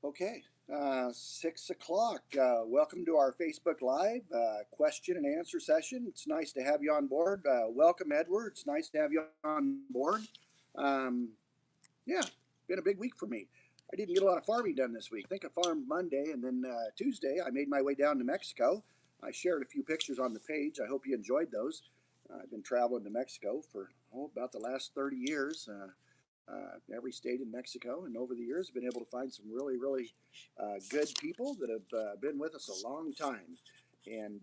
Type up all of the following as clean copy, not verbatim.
Okay, 6 o'clock. Welcome to our Facebook Live question and answer session. It's nice to have you on board. Welcome, Edward. It's nice to have you on board. Um, yeah, been a big week for me. I didn't get a lot of farming done this week. I think I farmed Monday, and then Tuesday I made my way down to Mexico. I shared a few pictures on the page. I hope you enjoyed those. I've been traveling to Mexico for about the last 30 years. Every state in Mexico, and over the years, been able to find some really good people that have been with us a long time. And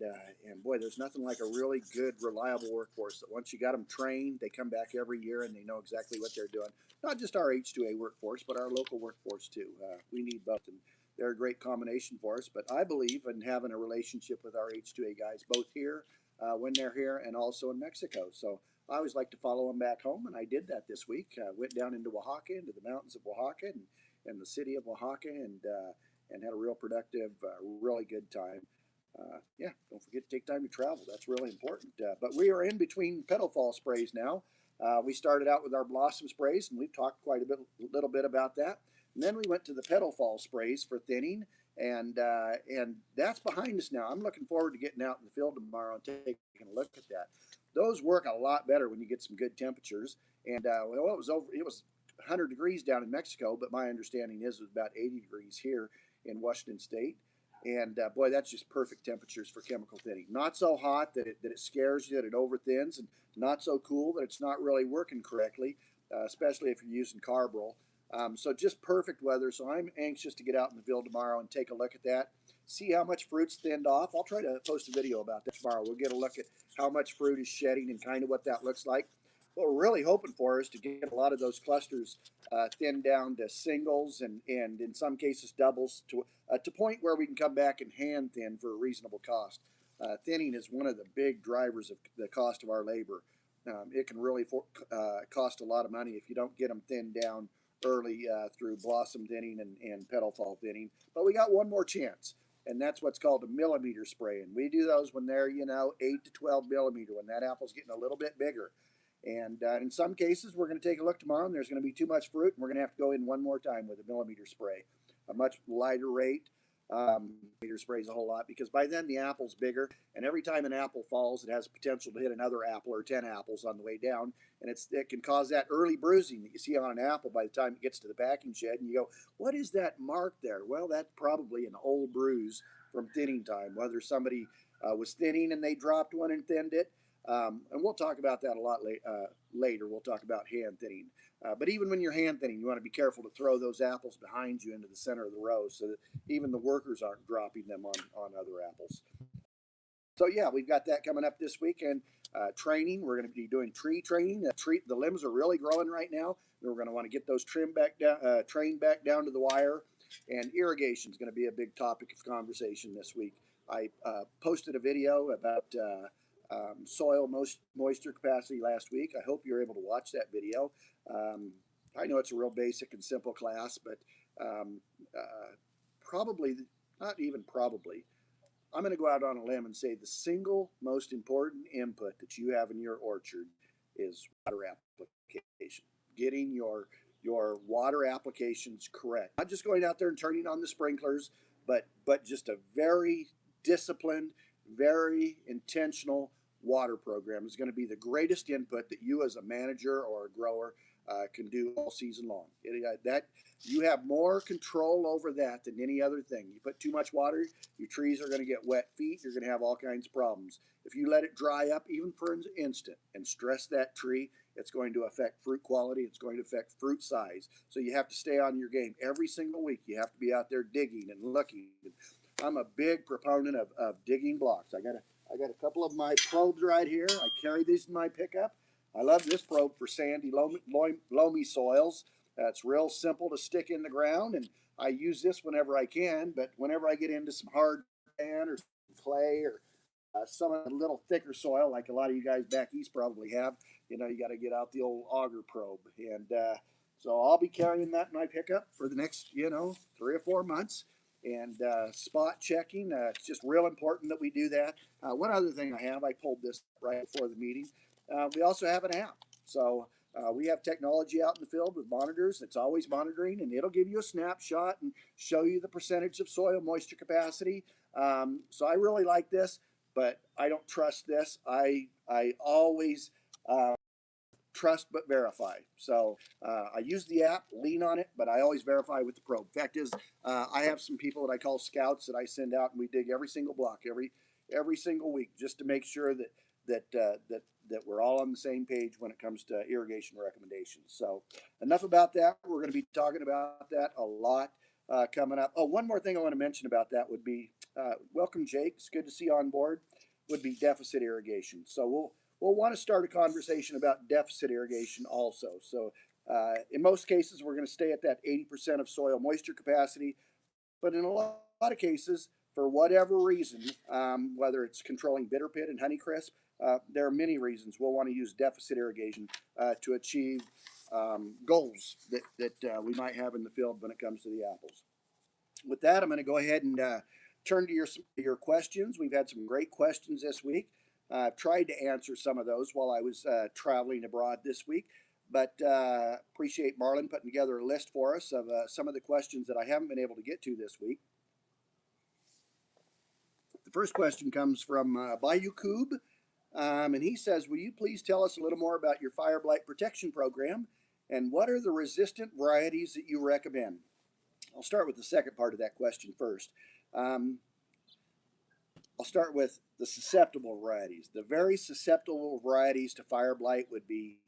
boy, there's nothing like a really good, reliable workforce that once you got them trained, they come back every year and they know exactly what they're doing. Not just our H2A workforce, but our local workforce too. We need both, and they're a great combination for us. But I believe in having a relationship with our H2A guys, both here when they're here and also in Mexico. So I always like to follow them back home, and I did that this week. Went down into Oaxaca, into the mountains of Oaxaca, and the city of Oaxaca, and had a real productive, really good time. Yeah, don't forget to take time to travel. That's really important. But we are in between petal fall sprays now. We started out with our blossom sprays, and we've talked quite little bit about that. And then we went to the petal fall sprays for thinning, and that's behind us now. I'm looking forward to getting out in the field tomorrow and taking a look at that. Those work a lot better when you get some good temperatures. And well, it was 100 degrees down in Mexico, but my understanding is it was about 80 degrees here in Washington State. And boy, that's just perfect temperatures for chemical thinning. Not so hot that it scares you, that it overthins, and not so cool that it's not really working correctly, especially if you're using Carbaryl. So just perfect weather. So I'm anxious to get out in the field tomorrow and take a look at that, see how much fruit's thinned off. I'll try to post a video about that tomorrow. We'll get a look at how much fruit is shedding and kind of what that looks like. What we're really hoping for is to get a lot of those clusters thinned down to singles and in some cases doubles to point where we can come back and hand thin for a reasonable cost. Thinning is one of the big drivers of the cost of our labor. It can really cost a lot of money if you don't get them thinned down early through blossom thinning and petal fall thinning. But we got one more chance, and that's what's called a millimeter spray. And we do those when they're 8 to 12 millimeter, when that apple's getting a little bit bigger. And in some cases, we're going to take a look tomorrow, and there's going to be too much fruit, and we're going to have to go in one more time with a millimeter spray, a much lighter rate. Millimeter sprays a whole lot because by then the apple's bigger, and every time an apple falls, it has potential to hit another apple or 10 apples on the way down, and it can cause that early bruising that you see on an apple by the time it gets to the packing shed, and you go, what is that mark there? Well, that's probably an old bruise from thinning time, whether somebody was thinning and they dropped one and thinned it. And we'll talk about that a lot later. We'll talk about hand thinning. But even when you're hand thinning, you want to be careful to throw those apples behind you into the center of the row so that even the workers aren't dropping them on other apples. So yeah, we've got that coming up this weekend. Training. We're going to be doing tree training. The limbs are really growing right now. We're going to want to get those trained back down to the wire. And irrigation is going to be a big topic of conversation this week. I posted a video about soil moisture capacity last week. I hope you're able to watch that video. I know it's a real basic and simple class, but probably, not even probably, I'm going to go out on a limb and say the single most important input that you have in your orchard is water application. Getting your water applications correct. Not just going out there and turning on the sprinklers, but just a very disciplined, very intentional water program is going to be the greatest input that you as a manager or a grower can do all season long. That you have more control over that than any other thing. You put too much water, your trees are going to get wet feet. You're going to have all kinds of problems. If you let it dry up even for an instant and stress that tree, it's going to affect fruit quality. It's going to affect fruit size. So you have to stay on your game every single week. You have to be out there digging and looking. I'm a big proponent of digging blocks. I got a couple of my probes right here. I carry these in my pickup. I love this probe for sandy, loamy soils. It's real simple to stick in the ground, and I use this whenever I can. But whenever I get into some hard sand or clay or some of the little thicker soil, like a lot of you guys back east probably have, you got to get out the old auger probe. And so I'll be carrying that in my pickup for the next, 3 or 4 months. And spot checking, it's just real important that we do that. One other thing I pulled this right before the meeting. We also have an app. So We have technology out in the field with monitors that's always monitoring, and it'll give you a snapshot and show you the percentage of soil moisture capacity. So I really like this, but I don't trust this. I always trust but verify. So I use the app, lean on it, but I always verify with the probe. Fact is, I have some people that I call scouts that I send out, and we dig every single block every single week just to make sure that we're all on the same page when it comes to irrigation recommendations. So enough about that. We're going to be talking about that a lot coming up. Oh, one more thing I want to mention about that would be welcome, Jake. It's good to see you on board. Would be deficit irrigation. So we'll want to start a conversation about deficit irrigation also. So in most cases, we're going to stay at that 80% of soil moisture capacity, but in a lot of cases, for whatever reason, whether it's controlling bitter pit and honeycrisp, there are many reasons we'll want to use deficit irrigation to achieve goals that we might have in the field when it comes to the apples. With that, I'm going to go ahead and turn to your questions. We've had some great questions this week. I've tried to answer some of those while I was traveling abroad this week, but appreciate Marlon putting together a list for us of some of the questions that I haven't been able to get to this week. The first question comes from Bayou Koob, and he says, will you please tell us a little more about your fire blight protection program, and what are the resistant varieties that you recommend? I'll start with the second part of that question first. I'll start with the susceptible varieties. The very susceptible varieties to fire blight would be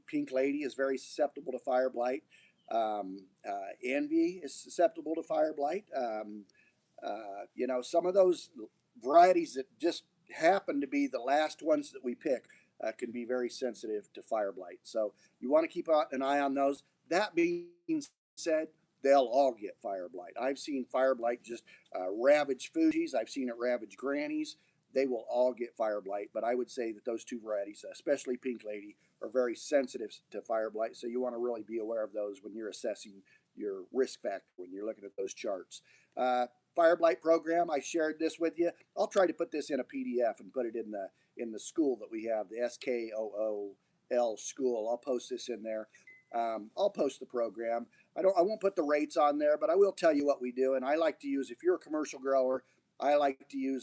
Pink Lady is very susceptible to fire blight. Envy is susceptible to fire blight. You know, some of those varieties that just happen to be the last ones that we pick can be very sensitive to fire blight. So you want to keep an eye on those. That being said, they'll all get fire blight. I've seen fire blight just ravage Fuji's. I've seen it ravage Grannies. They will all get fire blight, but I would say that those two varieties, especially Pink Lady, are very sensitive to fire blight. So you want to really be aware of those when you're assessing your risk factor, when you're looking at those charts. Fire blight program, I shared this with you. I'll try to put this in a PDF and put it in the school that we have, the SKOOL school. I'll post this in there. I'll post the program. I won't put the rates on there, but I will tell you what we do. And I like to use, if you're a commercial grower, I like to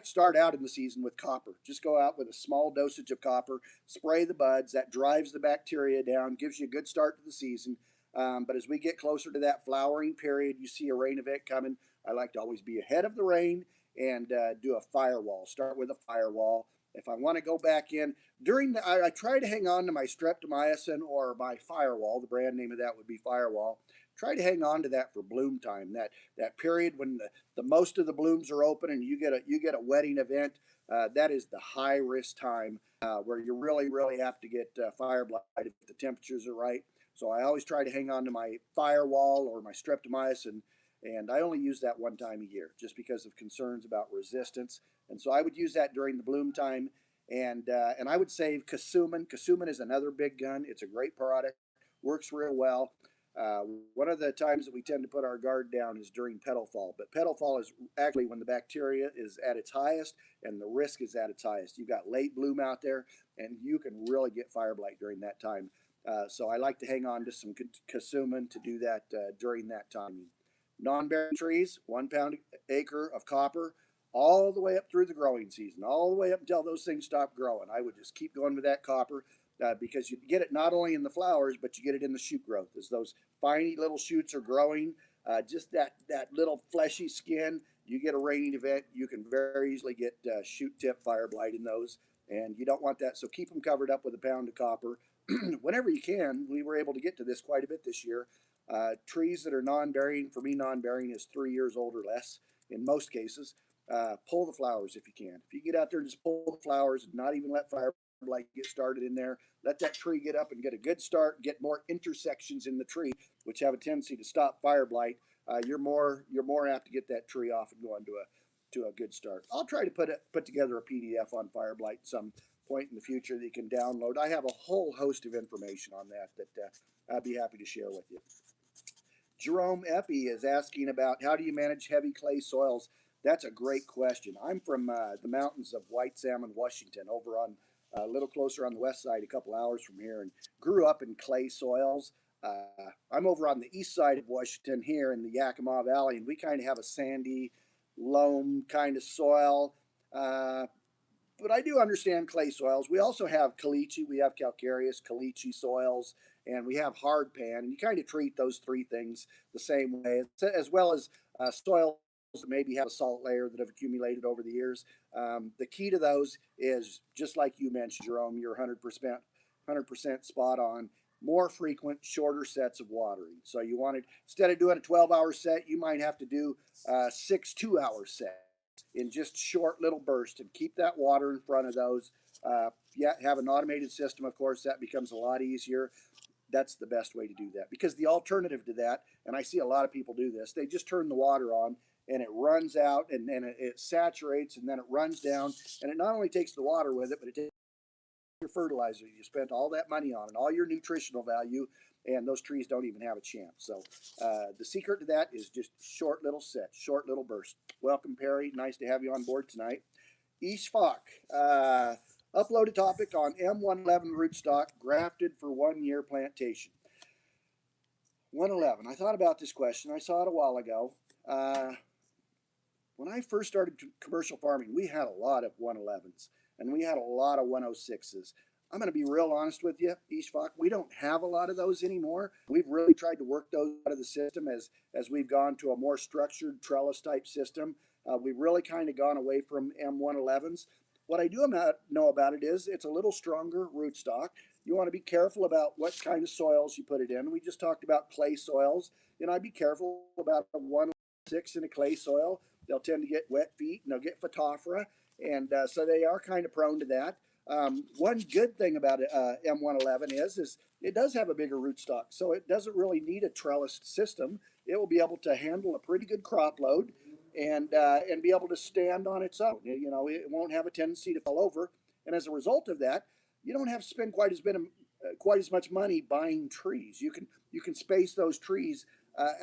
start out in the season with copper. Just go out with a small dosage of copper, spray the buds. That drives the bacteria down, gives you a good start to the season. But as we get closer to that flowering period, you see a rain event coming. I like to always be ahead of the rain and do a firewall. Start with a firewall. If I want to go back in I try to hang on to my streptomycin or my firewall. The brand name of that would be Firewall. Try to hang on to that for bloom time. That period when the most of the blooms are open and you get a wetting event. That is the high risk time where you really have to get fire blight if the temperatures are right. So I always try to hang on to my Firewall or my streptomycin. And I only use that one time a year just because of concerns about resistance. And so I would use that during the bloom time. And I would save Cassumin. Cassumin is another big gun. It's a great product, works real well. One of the times that we tend to put our guard down is during petal fall. But petal fall is actually when the bacteria is at its highest and the risk is at its highest. You've got late bloom out there, and you can really get fire blight during that time. So I like to hang on to some Cassumin to do that during that time. Non-bearing trees, 1 pound acre of copper, all the way up through the growing season, all the way up until those things stop growing. I would just keep going with that copper because you get it not only in the flowers, but you get it in the shoot growth. As those tiny little shoots are growing, just that little fleshy skin, you get a raining event, you can very easily get shoot tip fire blight in those, and you don't want that. So keep them covered up with 1 pound of copper. Whenever you can. We were able to get to this quite a bit this year. Trees that are non-bearing, for me non-bearing is 3 years old or less in most cases. Pull the flowers if you can. If you get out there and just pull the flowers and not even let fire blight get started in there, let that tree get up and get a good start, get more intersections in the tree, which have a tendency to stop fire blight, you're more apt to get that tree off and go on to a good start. I'll try to put together a PDF on fire blight some point in the future that you can download. I have a whole host of information on that I'd be happy to share with you. Jerome Epi is asking about how do you manage heavy clay soils. That's a great question. I'm from the mountains of White Salmon, Washington, over on a little closer on the west side, a couple hours from here, and grew up in clay soils. I'm over on the east side of Washington here in the Yakima Valley, and we kind of have a sandy, loam kind of soil. But I do understand clay soils. We also have caliche, we have calcareous caliche soils, and we have hard pan. And you kind of treat those three things the same way, as well as soils that maybe have a salt layer that have accumulated over the years. The key to those is just like you mentioned, Jerome. You're 100% spot on. More frequent, shorter sets of watering. So you wanted, instead of doing a 12-hour set, you might have to do 6 2-hour sets in just short little bursts and keep that water in front of those. Yeah, have an automated system, of course, that becomes a lot easier. That's the best way to do that, because the alternative to that, and I see a lot of people do this, they just turn the water on and it runs out, and it saturates, and then it runs down, and it not only takes the water with it, but it takes your fertilizer you spent all that money on and all your nutritional value, and those trees don't even have a chance. So the secret to that is just short little sets, short little bursts. Welcome, Perry. Nice to have you on board tonight. Ishfaq, upload a topic on M111 rootstock grafted for 1 year plantation. 111. I thought about this question. I saw it a while ago. When I first started commercial farming, we had a lot of 111s and we had a lot of 106s. I'm going to be real honest with you, Ishfaq. We don't have a lot of those anymore. We've really tried to work those out of the system as we've gone to a more structured trellis type system. We've really kind of gone away from M111s. What I do know about it is it's a little stronger rootstock. You want to be careful about what kind of soils you put it in. We just talked about clay soils. I'd be careful about a 106 in a clay soil. They'll tend to get wet feet and they'll get Phytophthora, and so they are kind of prone to that. One good thing about M111 is it does have a bigger rootstock, so it doesn't really need a trellised system. It will be able to handle a pretty good crop load and be able to stand on its own. It won't have a tendency to fall over, and as a result of that, you don't have to spend quite as much money buying trees. You can space those trees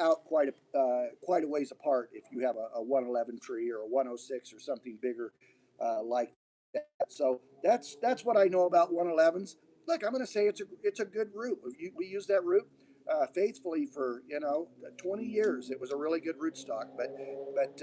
out quite a ways apart if you have a 111 tree or a 106 or something bigger like that. So that's what I know about 111s. Look, I'm going to say it's a good root. We use that root faithfully for 20 years. It was a really good rootstock. But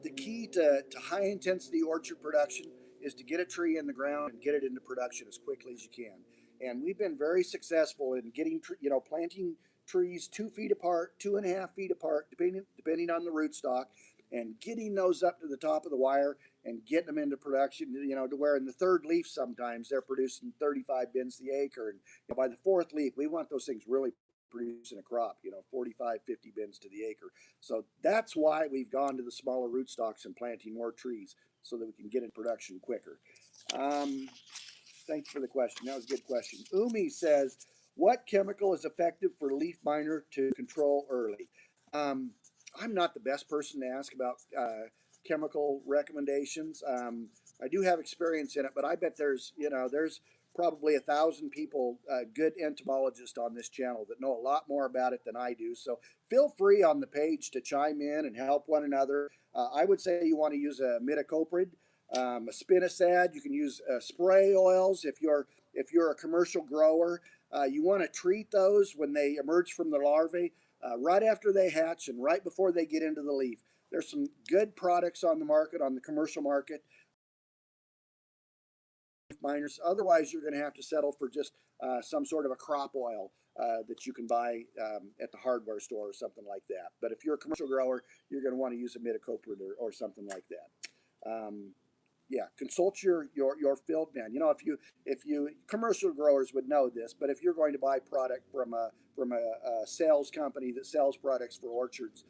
the key to high intensity orchard production is to get a tree in the ground and get it into production as quickly as you can. And we've been very successful in getting planting trees 2 feet apart, 2.5 feet apart, depending on the rootstock, and getting those up to the top of the wire and getting them into production, to where in the third leaf sometimes they're producing 35 bins the acre. And by the fourth leaf, we want those things really producing a crop, 45, 50 bins to the acre. So that's why we've gone to the smaller rootstocks and planting more trees so that we can get in production quicker. Thanks for the question. That was a good question. Umi says, what chemical is effective for leaf miner to control early? I'm not the best person to ask about chemical recommendations. I do have experience in it, but I bet there's probably 1,000 people, good entomologists on this channel that know a lot more about it than I do. So feel free on the page to chime in and help one another. I would say you want to use a imidacloprid, a spinosad. You can use spray oils if you're a commercial grower. You want to treat those when they emerge from the larvae, right after they hatch and right before they get into the leaf. There's some good products on the market, on the commercial market. Miners. Otherwise, you're going to have to settle for just some sort of a crop oil that you can buy at the hardware store or something like that. But if you're a commercial grower, you're going to want to use a imidacloprid or something like that. Yeah, consult your field man. If you commercial growers would know this, but if you're going to buy product from a sales company that sells products for orchards,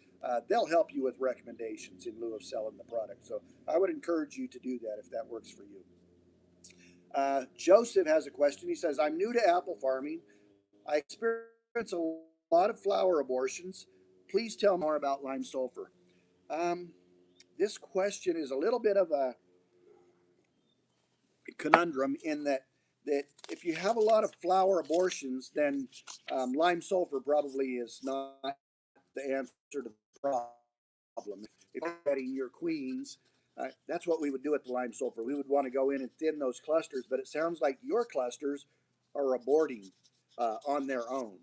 they'll help you with recommendations in lieu of selling the product. So I would encourage you to do that if that works for you. Joseph has a question. He says, I'm new to apple farming. I experience a lot of flower abortions. Please tell more about lime sulfur. This question is a little bit of a conundrum in that if you have a lot of flower abortions, then lime sulfur probably is not the answer to the problem. If you're getting your queens, That's what we would do with the lime sulfur. We would want to go in and thin those clusters, but it sounds like your clusters are aborting on their own.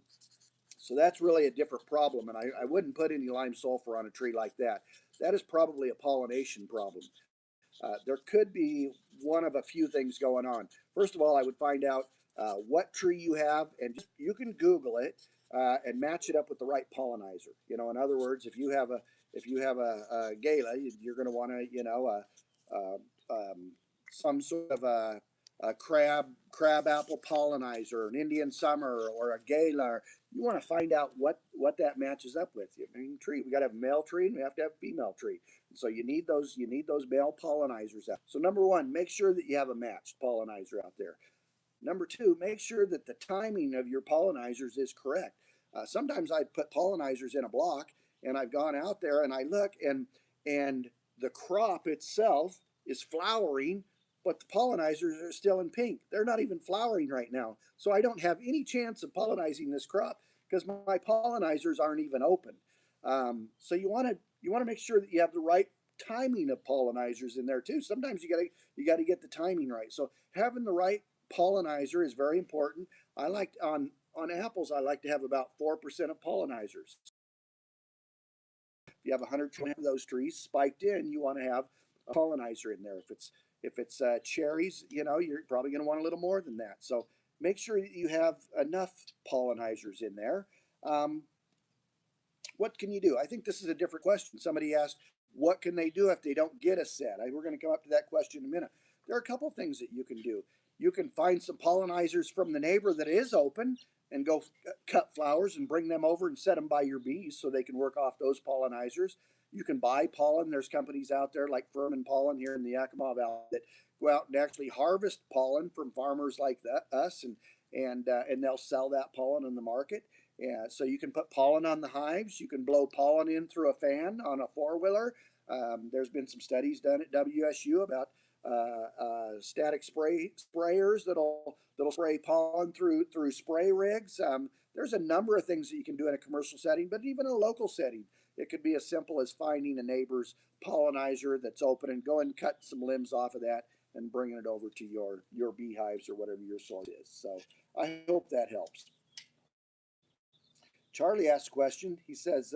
So that's really a different problem, and I wouldn't put any lime sulfur on a tree like that. That is probably a pollination problem. There could be one of a few things going on. First of all, I would find out what tree you have, and you can Google it and match it up with the right pollinizer. You know, in other words, if you have a gala, you're going to want to, you know, some sort of a crab apple pollinizer, an Indian summer, or a gala. You want to find out what that matches up with. I mean, tree. We got to have a male tree and we have to have a female tree. So you need those male pollinizers out. So number one, make sure that you have a matched pollinizer out there. Number two, make sure that the timing of your pollinizers is correct. Sometimes I put pollinizers in a block, and I've gone out there and I look, and the crop itself is flowering, but the pollinizers are still in pink. They're not even flowering right now. So I don't have any chance of pollinizing this crop because my pollinizers aren't even open. So you want to make sure that you have the right timing of pollinizers in there too. Sometimes you got to get the timing right. So having the right pollinizer is very important. I like on apples, I like to have about 4% of pollinizers. If you have 120 of those trees spiked in, you want to have a pollinizer in there. If it's cherries, you know, you're probably going to want a little more than that. So make sure that you have enough pollinizers in there. What can you do? I think this is a different question. Somebody asked, what can they do if they don't get a set? We're going to come up to that question in a minute. There are a couple things that you can do. You can find some pollinizers from the neighbor that is open and go cut flowers and bring them over and set them by your bees so they can work off those pollinizers. You can buy pollen. There's companies out there like Furman Pollen here in the Yakima Valley that go out and actually harvest pollen from farmers like us, and they'll sell that pollen in the market. Yeah, so you can put pollen on the hives. You can blow pollen in through a fan on a four-wheeler. There's been some studies done at WSU about static sprayers that'll spray pollen through spray rigs. There's a number of things that you can do in a commercial setting, but even in a local setting, it could be as simple as finding a neighbor's pollinizer that's open and go and cut some limbs off of that and bringing it over to your beehives or whatever your source is. So I hope that helps. Charlie asked a question. He says,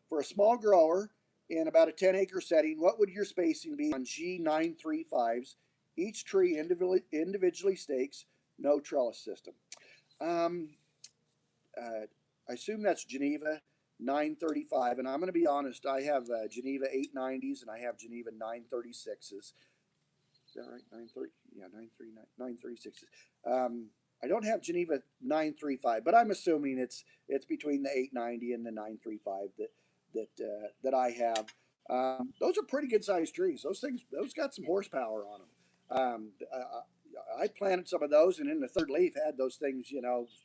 for a small grower in about a 10-acre setting, what would your spacing be on G935s? Each tree individually stakes, no trellis system. I assume that's Geneva 935, and I'm going to be honest, I have Geneva 890s and I have Geneva 936s. Is that right? 930? Yeah, 936s. I don't have Geneva 935, but I'm assuming it's between the 890 and the 935 that I have. Those are pretty good sized trees. Those got some horsepower on them. I planted some of those, and in the third leaf had those things,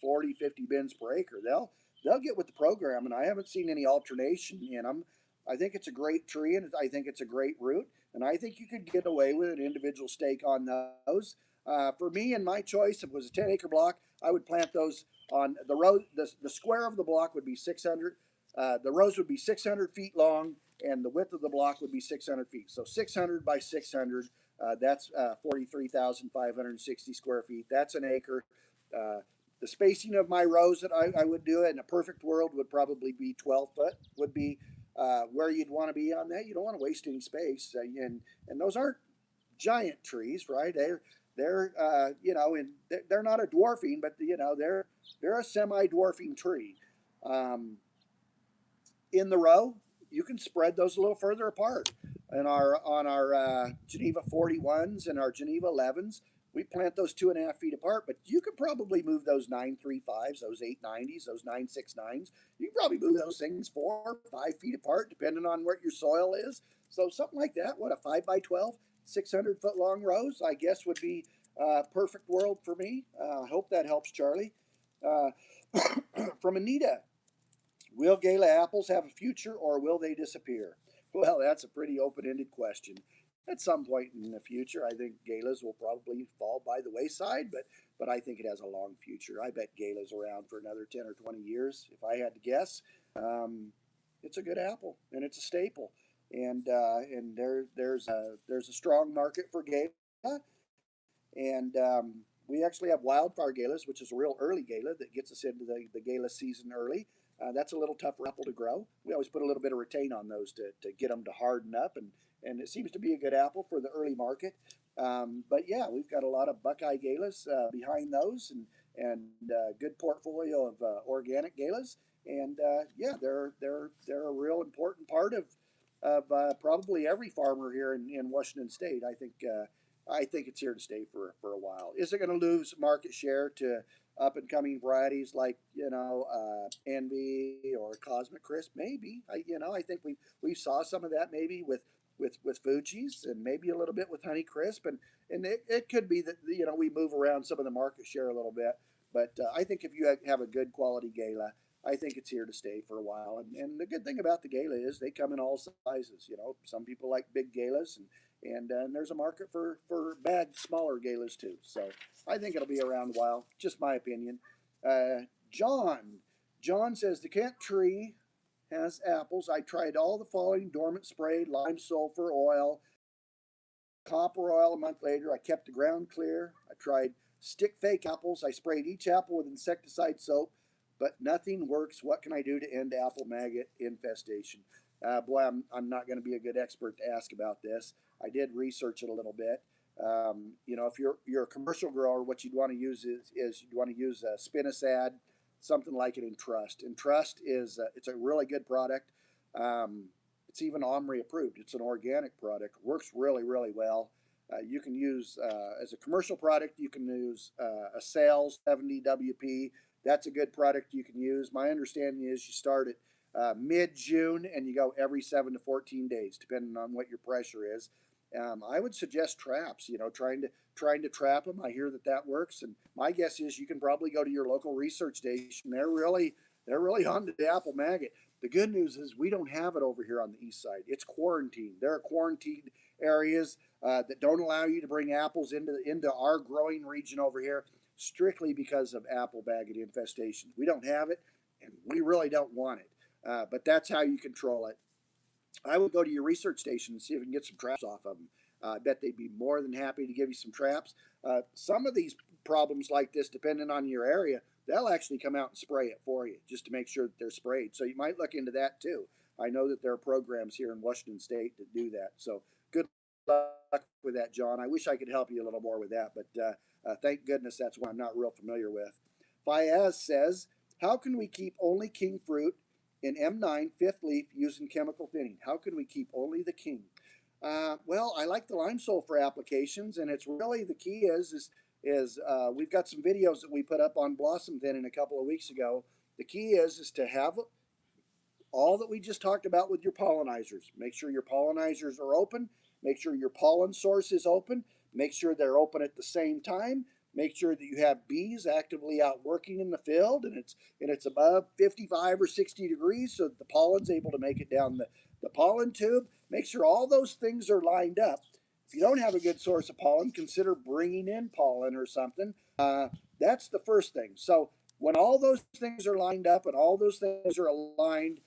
40, 50 bins per acre. They'll get with the program, and I haven't seen any alternation in them. I think it's a great tree, and I think it's a great root, and I think you could get away with an individual stake on those. For me and my choice, if it was a 10-acre block, I would plant those on the row. The square of the block would be 600. The rows would be 600 feet long, and the width of the block would be 600 feet. So 600 by 600, that's 43,560 square feet. That's an acre. The spacing of my rows that I would do in a perfect world would probably be 12 foot, would be where you'd want to be on that. You don't want to waste any space. And those aren't giant trees, right? They're and they're not a dwarfing, but they're a semi-dwarfing tree. In the row, you can spread those a little further apart. And on our Geneva 41s and our Geneva 11s, we plant those 2.5 feet apart, but you could probably move those 935s, those 890s, those 969s. You can probably move those things 4 or 5 feet apart, depending on what your soil is. So something like that, what, a 5 by 12, 600 foot long rows, I guess would be a perfect world for me. I hope that helps, Charlie. From Anita, will Gala apples have a future or will they disappear? Well, that's a pretty open-ended question. At some point in the future, I think Galas will probably fall by the wayside, but I think it has a long future. I bet Gala's around for another 10 or 20 years, if I had to guess. It's a good apple, and it's a staple. and there's a strong market for Gala, and we actually have wildfire galas, which is a real early gala that gets us into the gala season early. That's a little tougher apple to grow. We always put a little bit of retain on those to get them to harden up, and it seems to be a good apple for the early market. But yeah, we've got a lot of Buckeye galas behind those, and good portfolio of organic galas, and yeah, they're a real important part of probably every farmer here in Washington State. I think it's here to stay for a while. Is it going to lose market share to up and coming varieties like Envy or Cosmic Crisp? Maybe. I think we saw some of that maybe with Fuji's and maybe a little bit with Honey Crisp, and it could be that we move around some of the market share a little bit. But I think if you have a good quality Gala, I think it's here to stay for a while. And the good thing about the Gala is they come in all sizes. Some people like big Galas, and there's a market for bad, smaller Galas too. So I think it'll be around a while. Just my opinion. John. John says the Kent tree has apples. I tried all the following: dormant spray, lime sulfur oil, copper oil. A month later, I kept the ground clear. I tried stick fake apples. I sprayed each apple with insecticide soap, but nothing works. What can I do to end apple maggot infestation? Boy, I'm not going to be a good expert to ask about this. I did research it a little bit. If you're a commercial grower, what you'd want to use is you'd want to use spinosad, something like it Entrust. Entrust is it's a really good product. It's even OMRI approved. It's an organic product. Works really, really well. You can use as a commercial product. You can use a Sales 70 WP. That's a good product you can use. My understanding is you start at mid-June and you go every 7 to 14 days, depending on what your pressure is. I would suggest traps. Trying to trap them. I hear that works, and my guess is you can probably go to your local research station. They're really on the apple maggot. The good news is we don't have it over here on the east side. It's quarantined. There are quarantined areas that don't allow you to bring apples into our growing region over here, strictly because of apple maggot infestation. We don't have it, and we really don't want it. But that's how you control it. I would go to your research station and see if you can get some traps off of them. I bet they'd be more than happy to give you some traps. Some of these problems like this, depending on your area, they'll actually come out and spray it for you just to make sure that they're sprayed. So you might look into that too. I know that there are programs here in Washington State that do that. So good luck with that, John. I wish I could help you a little more with that, but thank goodness that's one I'm not real familiar with. Fayez says, how can we keep only king fruit in M9 fifth leaf using chemical thinning? How can we keep only the king? Well, I like the lime sulfur applications, and it's really the key is we've got some videos that we put up on blossom thinning a couple of weeks ago. The key is to have all that we just talked about with your pollinizers. Make sure your pollinizers are open. Make sure your pollen source is open. Make sure they're open at the same time. Make sure that you have bees actively out working in the field, and it's above 55 or 60 degrees so that the pollen's able to make it down the pollen tube. Make sure all those things are lined up. If you don't have a good source of pollen, consider bringing in pollen or something. That's the first thing. So when all those things are lined up and all those things are aligned,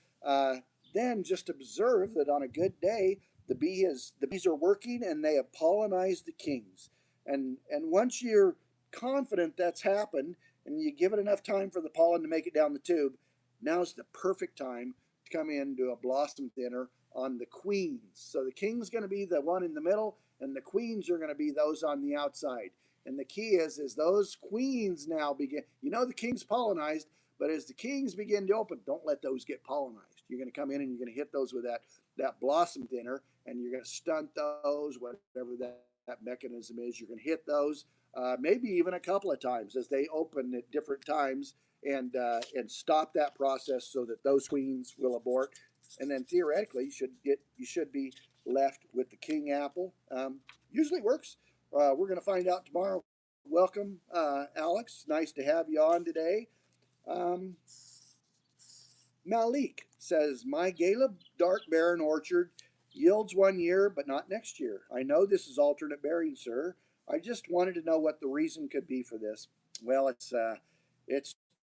then just observe that on a good day, the bees are working and they have pollinized the kings. And once you're confident that's happened and you give it enough time for the pollen to make it down the tube, now's the perfect time to come in and do a blossom thinner on the queens. So the king's going to be the one in the middle, and the queens are going to be those on the outside. And the key is those queens now begin. The king's pollinized, but as the kings begin to open, don't let those get pollinized. You're going to come in and you're going to hit those with that blossom thinner, and you're going to stunt those, whatever that mechanism is. You're going to hit those maybe even a couple of times as they open at different times, and stop that process so that those queens will abort. And then theoretically, you should be left with the king apple. Usually works. We're going to find out tomorrow. Welcome, Alex. Nice to have you on today. Malik says, my Gala Dark Baron orchard yields 1 year, but not next year. I know this is alternate bearing, sir. I just wanted to know what the reason could be for this. Well, it's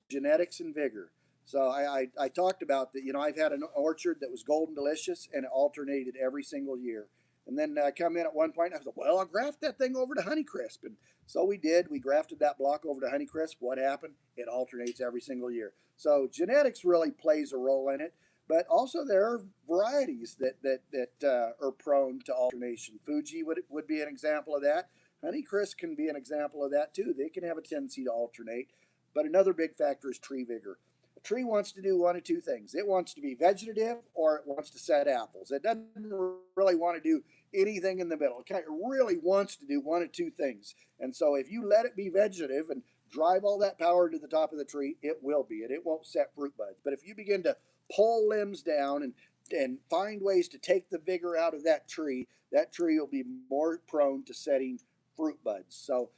genetics and vigor. So I talked about that. I've had an orchard that was Golden Delicious, and it alternated every single year. And then I come in at one point, and I thought, well, I'll graft that thing over to Honeycrisp. And so we did. We grafted that block over to Honeycrisp. What happened? It alternates every single year. So genetics really plays a role in it. But also there are varieties that are prone to alternation. Fuji would be an example of that. Honeycrisp can be an example of that too. They can have a tendency to alternate. But another big factor is tree vigor. A tree wants to do one of two things. It wants to be vegetative or it wants to set apples. It doesn't really want to do anything in the middle. It kind of really wants to do one of two things. And so if you let it be vegetative and drive all that power to the top of the tree, it will be, and it won't set fruit buds. But if you begin to pull limbs down and find ways to take the vigor out of that tree will be more prone to setting fruit buds. So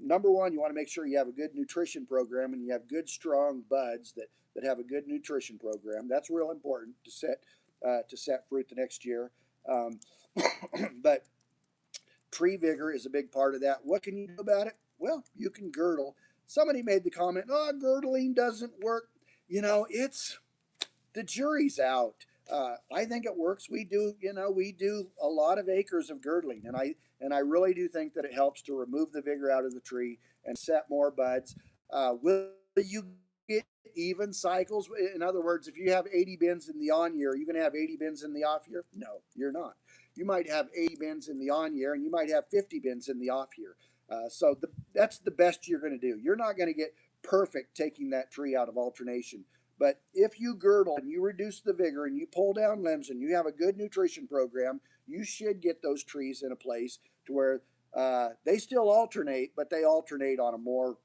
number one, you want to make sure you have a good nutrition program and you have good strong buds that have a good nutrition program. That's real important to set fruit the next year. But tree vigor is a big part of that. What can you do about it? Well, you can girdle. Somebody made the comment, oh, girdling doesn't work. It's the jury's out. I think it works. We do a lot of acres of girdling, and I really do think that it helps to remove the vigor out of the tree and set more buds. Will you get even cycles? In other words, if you have 80 bins in the on year, are you going to have 80 bins in the off year? No, you're not. You might have 80 bins in the on year, and you might have 50 bins in the off year. So that's the best you're going to do. You're not going to get perfect taking that tree out of alternation. But if you girdle and you reduce the vigor and you pull down limbs and you have a good nutrition program, you should get those trees in a place to where they still alternate, but they alternate on a more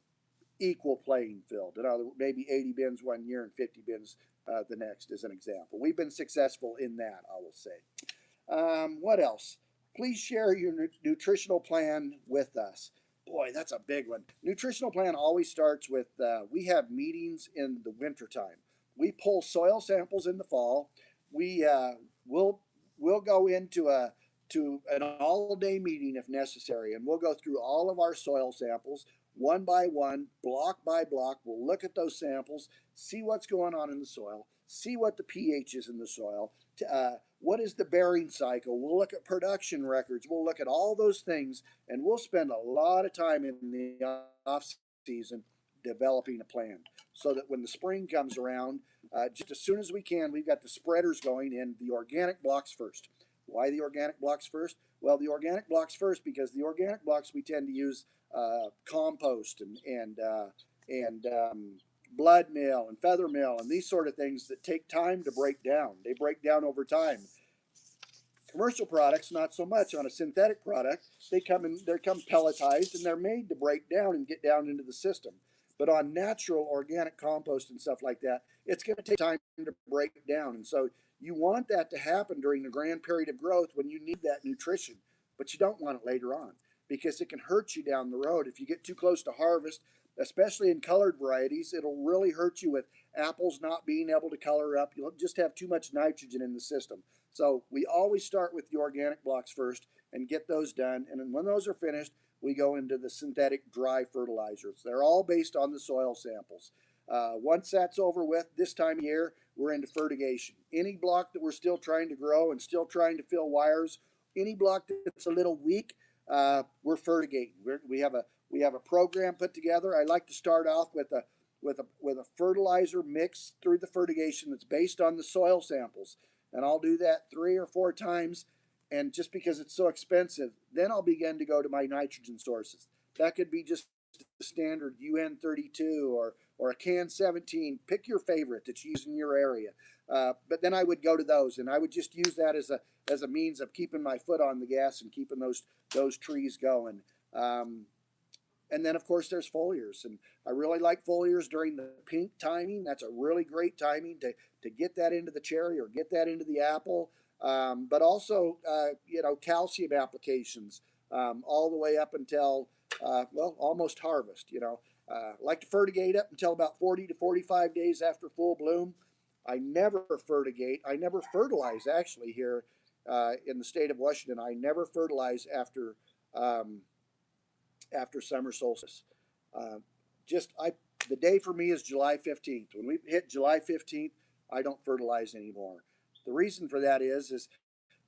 equal playing field. In other words, maybe 80 bins one year and 50 bins the next, as an example. We've been successful in that, I will say. What else? Please share your nutritional plan with us. Boy, that's a big one. Nutritional plan always starts with we have meetings in the wintertime. We pull soil samples in the fall. We'll go into an all-day meeting if necessary, and we'll go through all of our soil samples one by one, block by block. We'll look at those samples, see what's going on in the soil, see what the pH is in the soil, what is the bearing cycle. We'll look at production records. We'll look at all those things, and we'll spend a lot of time in the off season developing a plan so that when the spring comes around, just as soon as we can, we've got the spreaders going in the organic blocks first. Why the organic blocks first? Well, the organic blocks first because the organic blocks we tend to use compost and blood meal and feather meal and these sort of things that take time to break down. They break down over time. Commercial products, not so much. On a synthetic product, they come pelletized and they're made to break down and get down into the system. But on natural organic compost and stuff like that, it's going to take time to break down. And so you want that to happen during the grand period of growth when you need that nutrition, but you don't want it later on because it can hurt you down the road. If you get too close to harvest, especially in colored varieties, it'll really hurt you with apples not being able to color up. You'll just have too much nitrogen in the system. So we always start with the organic blocks first and get those done. And then when those are finished, we go into the synthetic dry fertilizers. They're all based on the soil samples. Once that's over with, this time of year, we're into fertigation. Any block that we're still trying to grow and still trying to fill wires, any block that's a little weak, we're fertigating. We have a program put together. I like to start off with a fertilizer mix through the fertigation that's based on the soil samples, and I'll do that 3 or 4 times. And just because it's so expensive, then I'll begin to go to my nitrogen sources. That could be just the standard UN32 or a CAN 17. Pick your favorite that's used in your area. But then I would go to those, and I would just use that as a means of keeping my foot on the gas and keeping those trees going. And then, of course, there's foliars. And I really like foliars during the pink timing. That's a really great timing to get that into the cherry or get that into the apple. But also, calcium applications all the way up until, almost harvest. Like to fertigate up until about 40 to 45 days after full bloom. I never fertigate. I never fertilize, actually, here in the state of Washington. I never fertilize after summer solstice. the day for me is July 15th. When we hit July 15th, I don't fertilize anymore. The reason for that is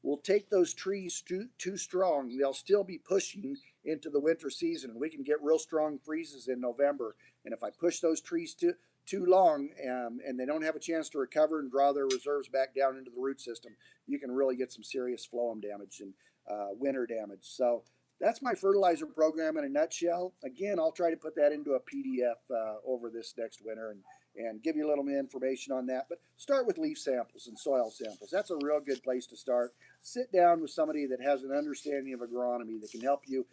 we'll take those trees too strong. They'll still be pushing into the winter season. We can get real strong freezes in November. And if I push those trees too long and they don't have a chance to recover and draw their reserves back down into the root system, you can really get some serious phloem damage and winter damage. So that's my fertilizer program in a nutshell. Again, I'll try to put that into a PDF over this next winter and give you a little more information on that. But start with leaf samples and soil samples. That's a real good place to start. Sit down with somebody that has an understanding of agronomy that can help you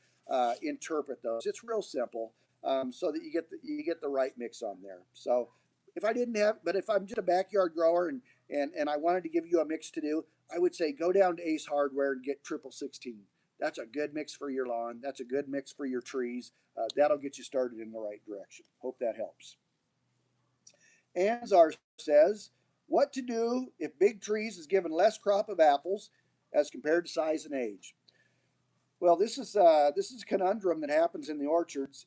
interpret those. It's real simple, so that you get the right mix on there. So if I'm just a backyard grower and I wanted to give you a mix to do, I would say go down to Ace Hardware and get 1616. That's a good mix for your lawn. That's a good mix for your trees. That'll get you started in the right direction. Hope that helps. Anzar says, what to do if big trees is given less crop of apples as compared to size and age? Well, this is a conundrum that happens in the orchards,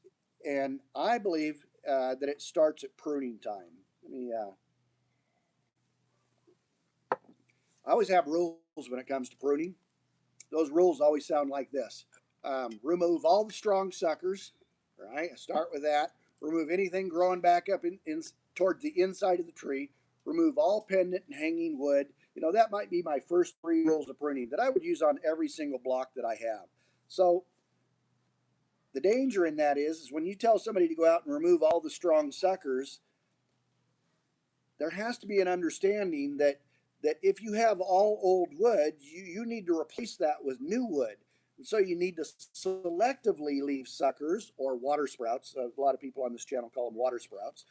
and I believe that it starts at pruning time. I always have rules when it comes to pruning. Those rules always sound like this. Remove all the strong suckers, right? Start with that. Remove anything growing back up toward the inside of the tree. Remove all pendant and hanging wood. That might be my first 3 rules of pruning that I would use on every single block that I have. So the danger in that is when you tell somebody to go out and remove all the strong suckers, there has to be an understanding that if you have all old wood, you need to replace that with new wood. And so you need to selectively leave suckers or water sprouts. A lot of people on this channel call them water sprouts.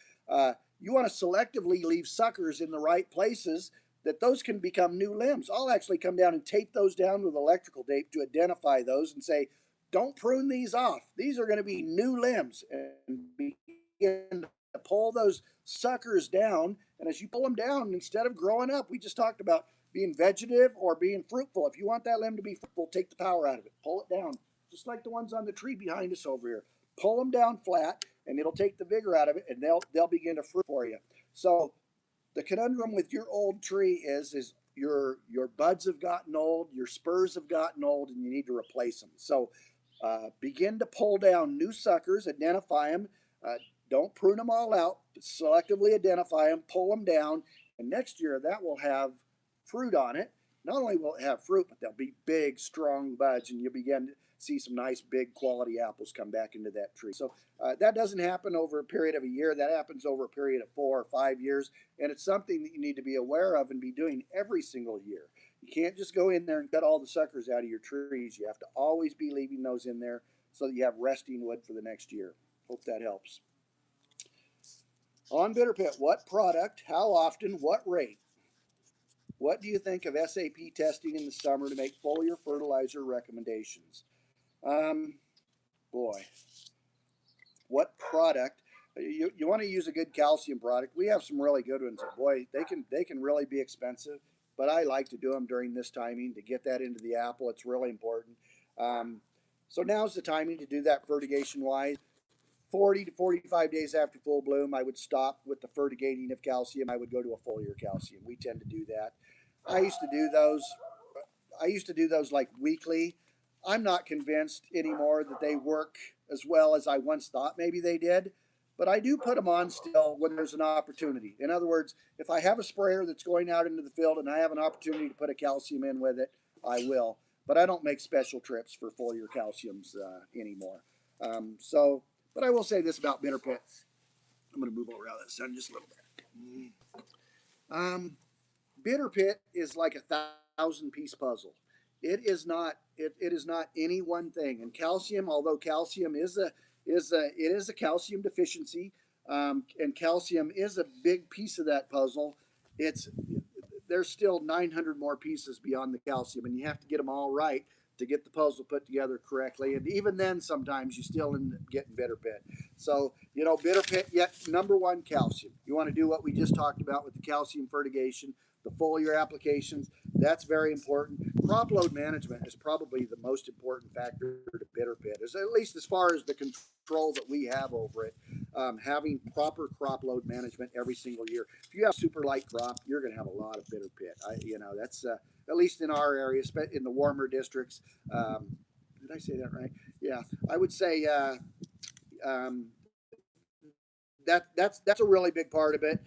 You want to selectively leave suckers in the right places that those can become new limbs. I'll actually come down and tape those down with electrical tape to identify those and say, don't prune these off. These are going to be new limbs, and begin to pull those suckers down. And as you pull them down, instead of growing up, we just talked about being vegetative or being fruitful. If you want that limb to be fruitful, take the power out of it. Pull it down, just like the ones on the tree behind us over here. Pull them down flat, and it'll take the vigor out of it, and they'll begin to fruit for you. So the conundrum with your old tree is your buds have gotten old, your spurs have gotten old, and you need to replace them. So begin to pull down new suckers, identify them. Don't prune them all out, but selectively identify them, pull them down, and next year that will have fruit on it. Not only will it have fruit, but they'll be big, strong buds, and you'll begin to see some nice, big, quality apples come back into that tree. So that doesn't happen over a period of a year. That happens over a period of 4 or 5 years, and it's something that you need to be aware of and be doing every single year. You can't just go in there and cut all the suckers out of your trees. You have to always be leaving those in there so that you have resting wood for the next year. Hope that helps. On Bitter Pit, what product, how often, what rate? What do you think of SAP testing in the summer to make foliar fertilizer recommendations? Boy, what product? You want to use a good calcium product. We have some really good ones. Boy, they can really be expensive, but I like to do them during this timing to get that into the apple. It's really important. So now's the timing to do that fertigation wise. 40 to 45 days after full bloom, I would stop with the fertigating of calcium. I would go to a foliar calcium. We tend to do that. I used to do those like weekly. I'm not convinced anymore that they work as well as I once thought maybe they did, but I do put them on still when there's an opportunity. In other words, if I have a sprayer that's going out into the field and I have an opportunity to put a calcium in with it, I will. But I don't make special trips for foliar calciums anymore. But I will say this about Bitter Pit. I'm going to move over out of the sun just a little bit. Bitter Pit is like a 1,000-piece puzzle. It is not any one thing. And calcium, although calcium is a calcium deficiency, and calcium is a big piece of that puzzle. There's still 900 more pieces beyond the calcium, and you have to get them all right to get the puzzle put together correctly. And even then, sometimes you still end up getting Bitter Pit. So, Bitter Pit, yet number one, calcium. You want to do what we just talked about with the calcium fertigation, the foliar applications. That's very important. Crop load management is probably the most important factor to Bitter Pit, at least as far as the control that we have over it. having proper crop load management every single year. If you have super light crop, you're going to have a lot of bitter pit. That's at least in our area, in the warmer districts. Did I say that right? Yeah, I would say um, that's a really big part of it.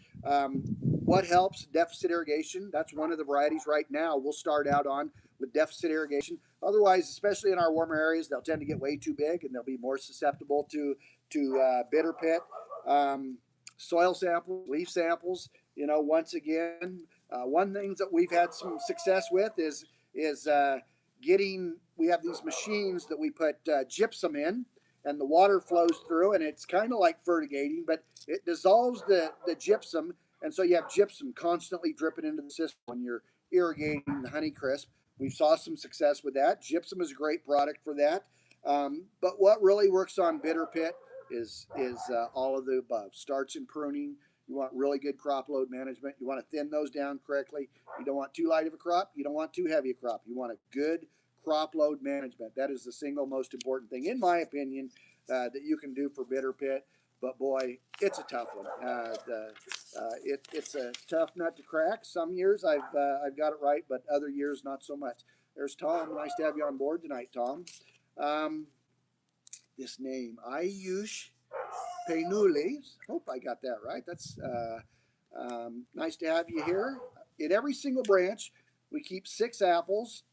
What helps? Deficit irrigation. That's one of the varieties right now we'll start out on with deficit irrigation. Otherwise, especially in our warmer areas, they'll tend to get way too big and they'll be more susceptible to bitter pit. Soil samples, leaf samples. Once again, one thing that we've had some success with is getting. We have these machines that we put gypsum in, and the water flows through, and it's kind of like fertigating, but it dissolves the gypsum, and so you have gypsum constantly dripping into the system when you're irrigating the Honeycrisp. We've saw some success with that. Gypsum is a great product for that. But what really works on bitter pit is all of the above. Starts and pruning. You want really good crop load management. You want to thin those down correctly. You don't want too light of a crop. You don't want too heavy a crop. You want a good crop load management. That is the single most important thing, in my opinion, that you can do for bitter pit. But boy, it's a tough one. It's a tough nut to crack. Some years I've got it right, but other years not so much. There's Tom. Nice to have you on board tonight, Tom. This name, Ayush Painulis. Hope I got that right. That's nice to have you here. In every single branch, we keep 6 apples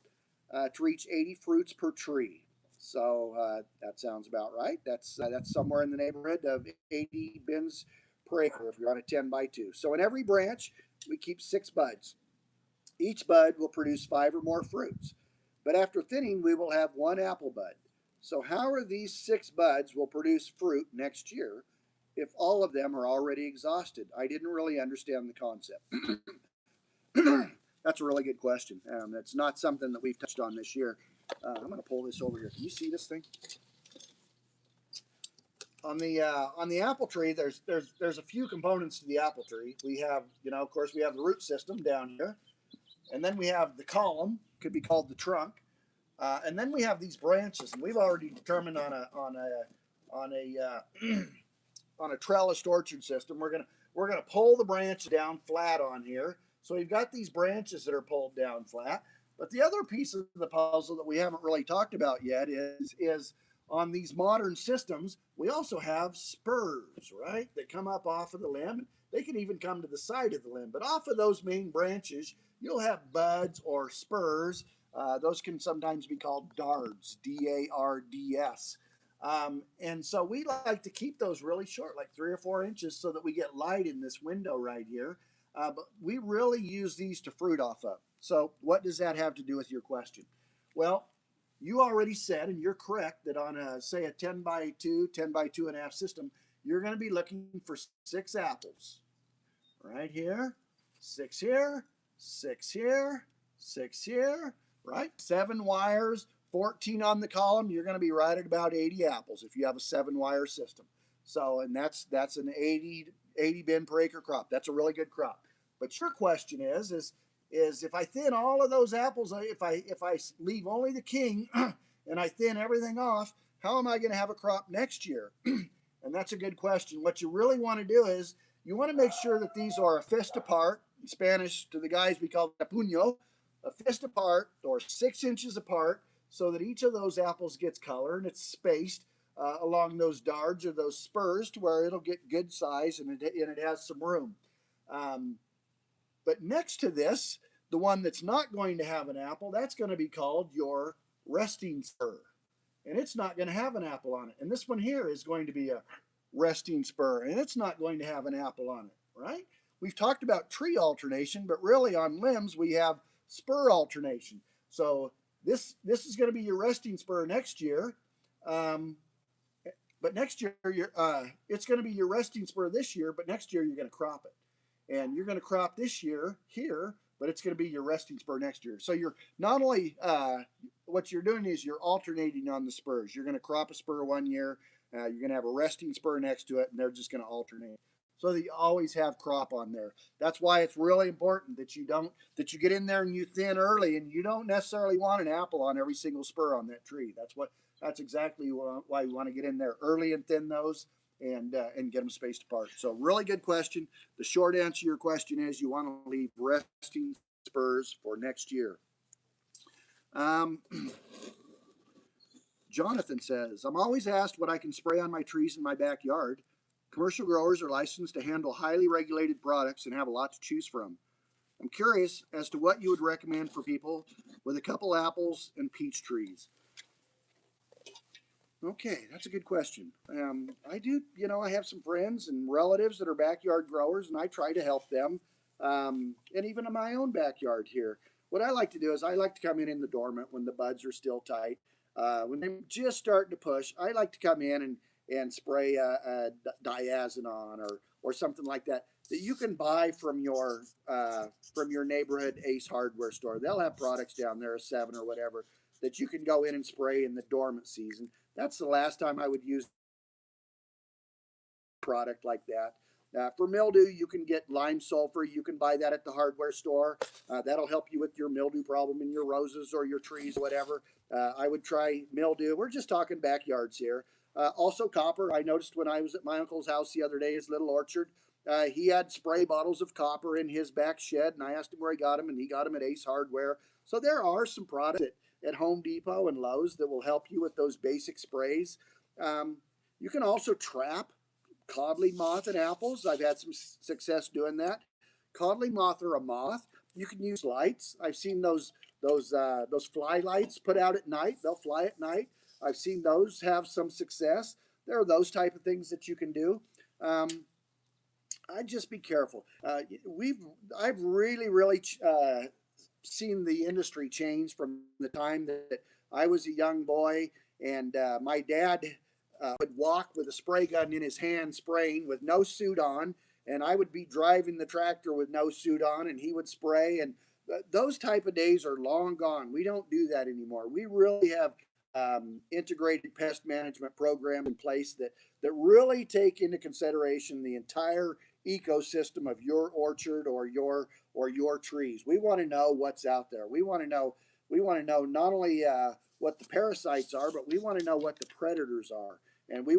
to reach 80 fruits per tree. So that sounds about right. That's somewhere in the neighborhood of 80 bins per acre if you're on a 10 by 2. So in every branch, we keep 6 buds. Each bud will produce 5 or more fruits. But after thinning, we will have 1 apple bud. So how are these 6 buds will produce fruit next year if all of them are already exhausted? I didn't really understand the concept. That's a really good question. It's not something that we've touched on this year. I'm going to pull this over here. Can you see this thing? On the apple tree, there's a few components to the apple tree. We have, of course, we have the root system down here, and then we have the column, could be called the trunk, and then we have these branches. And we've already determined on a trellised orchard system, we're gonna pull the branch down flat on here. So we've got these branches that are pulled down flat. But the other piece of the puzzle that we haven't really talked about yet is on these modern systems, we also have spurs, right, that come up off of the limb. They can even come to the side of the limb. But off of those main branches, you'll have buds or spurs. Those can sometimes be called dards, D-A-R-D-S. And so we like to keep those really short, like 3 or 4 inches, so that we get light in this window right here. But we really use these to fruit off of. So what does that have to do with your question? Well, you already said, and you're correct, that on say a 10 by 2, 10 by 2.5 system, you're going to be looking for 6 apples. Right here, 6 here, 6 here, 6 here, right? 7 wires, 14 on the column. You're going to be right at about 80 apples if you have a 7-wire system. So, and that's an 80 bin per acre crop. That's a really good crop. But your question is if I thin all of those apples, if I leave only the king and I thin everything off, how am I going to have a crop next year? And that's a good question. What you really want to do is you want to make sure that these are a fist apart. In Spanish, to the guys, we call it a puño, a fist apart or 6 inches apart, so that each of those apples gets color and it's spaced along those dards or those spurs to where it'll get good size and it has some room. But next to this, the one that's not going to have an apple, that's going to be called your resting spur. And it's not going to have an apple on it. And this one here is going to be a resting spur, and it's not going to have an apple on it, right? We've talked about tree alternation, but really on limbs we have spur alternation. So this is going to be your resting spur next year. But next year, it's going to be your resting spur this year, but next year you're going to crop it. And you're going to crop this year here, but it's going to be your resting spur next year. So you're not only, what you're doing is you're alternating on the spurs. You're going to crop a spur one year, you're going to have a resting spur next to it, and they're just going to alternate. So that you always have crop on there. That's why it's really important that you get in there and you thin early, and you don't necessarily want an apple on every single spur on that tree. That's exactly why we want to get in there early and thin those. and get them spaced apart. So really good question. The short answer to your question is you want to leave resting spurs for next year. Um, Jonathan says, I'm always asked what I can spray on my trees in my backyard. Commercial growers are licensed to handle highly regulated products and have a lot to choose from. I'm curious as to what you would recommend for people with a couple apples and peach trees. Okay, that's a good question. I do, I have some friends and relatives that are backyard growers, and I try to help them. And even in my own backyard here, what I like to do is I like to come in the dormant when the buds are still tight. When they're just starting to push, I like to come in and spray a diazinon or something like that that you can buy from your neighborhood Ace Hardware store. They'll have products down there, a 7 or whatever, that you can go in and spray in the dormant season. That's the last time I would use a product like that. For mildew, you can get lime sulfur. You can buy that at the hardware store. That'll help you with your mildew problem in your roses or your trees, or whatever. I would try mildew. We're just talking backyards here. Also copper. I noticed when I was at my uncle's house the other day, his little orchard, he had spray bottles of copper in his back shed, and I asked him where he got them, and he got them at Ace Hardware. So there are some products at Home Depot and Lowe's that will help you with those basic sprays. You can also trap codling moth in apples. I've had some success doing that. Codling moth are a moth. You can use lights. I've seen those fly lights put out at night. They'll fly at night. I've seen those have some success. There are those type of things that you can do. I'd just be careful. I've really seen the industry change from the time that I was a young boy, and my dad would walk with a spray gun in his hand spraying with no suit on, and I would be driving the tractor with no suit on, and he would spray. And those type of days are long gone. We don't do that anymore. We really have integrated pest management programs in place that really take into consideration the entire ecosystem of your orchard or your trees. We want to know what's out there. We want to know not only what the parasites are, but we want to know what the predators are. And we